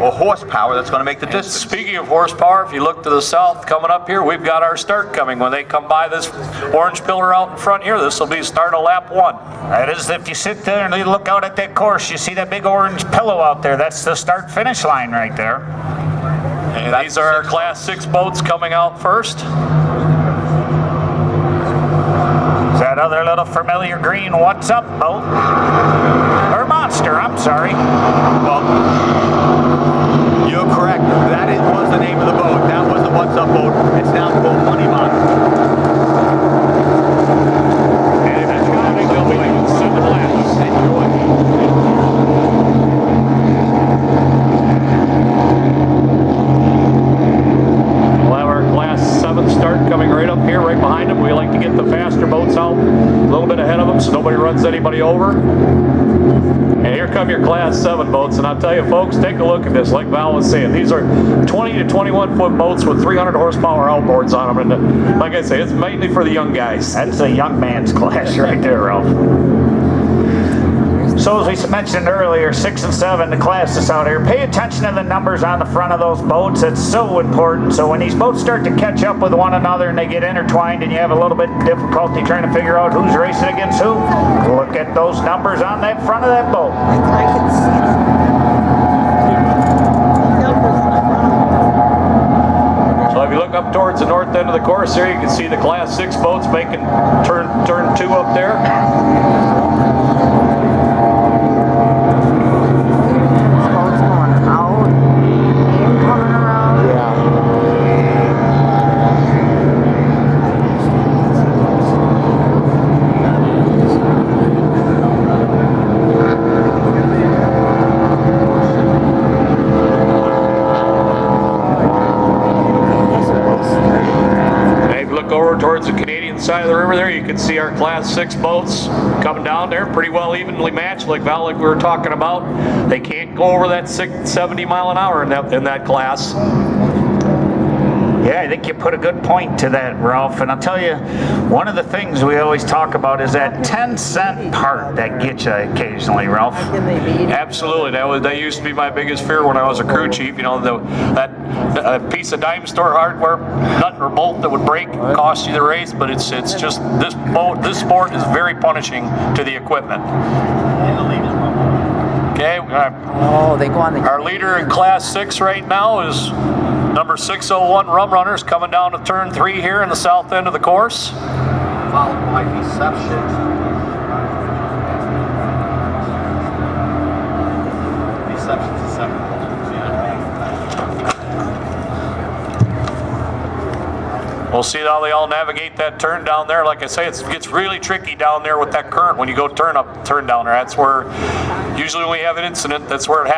or horsepower that's going to make the distance. Speaking of horsepower, if you look to the south coming up here, we've got our start coming. When they come by this orange pillar out in front here, this will be start of lap 1. That is, if you sit there and you look out at that course, you see that big orange pillow out there. That's the start-finish line right there. And these are our Class 6 boats coming out first. That other little familiar green What's Up boat. Or Monster, I'm sorry. Well, you're correct. That was the name of the boat. That was the What's Up boat. It's now called Money Monster. And that's going to be 7 laps. Enjoy. We'll have our Class 7 start coming right up here, right behind them. We like to get the faster boats out a little bit ahead of them so nobody runs anybody over. And here come your Class 7 boats, and I'll tell you folks, take a look at this. Like Val was saying, these are 20 to 21 foot boats with 300 horsepower outboards on them, and like I say, it's mainly for the young guys. That's a young man's class right there, Ralph. So as we mentioned earlier, 6 and 7, the classes out here, pay attention to the numbers on the front of those boats. It's so important. So when these boats start to catch up with one another and they get intertwined and you have a little bit of difficulty trying to figure out who's racing against who, look at those numbers on that front of that boat. I can see the numbers on the front. So if you look up towards the north end of the course here, you can see the Class 6 boats making turn 2 up there. Over towards the Canadian side of the river there, you can see our Class 6 boats coming down there, pretty well evenly matched, like Val, like we were talking about. They can't go over that 70 mile an hour in that class. Yeah, I think you put a good point to that, Ralph. And I'll tell you, one of the things we always talk about is that 10-cent part that gets you occasionally, Ralph. Absolutely. That used to be my biggest fear when I was a crew chief. You know, that piece of dime store hardware, nut or bolt that would break, cost you the race. But it's just this sport is very punishing to the equipment. Okay. Oh, they go on the. Our leader in Class 6 right now is number 601 Rum Runners, coming down to turn 3 here in the south end of the course. Followed by Deception. Deception's the second one. We'll see how they all navigate that turn down there. Like I say, it gets really tricky down there with that current when you go turn down there. That's where, usually when we have an incident, that's where it happens.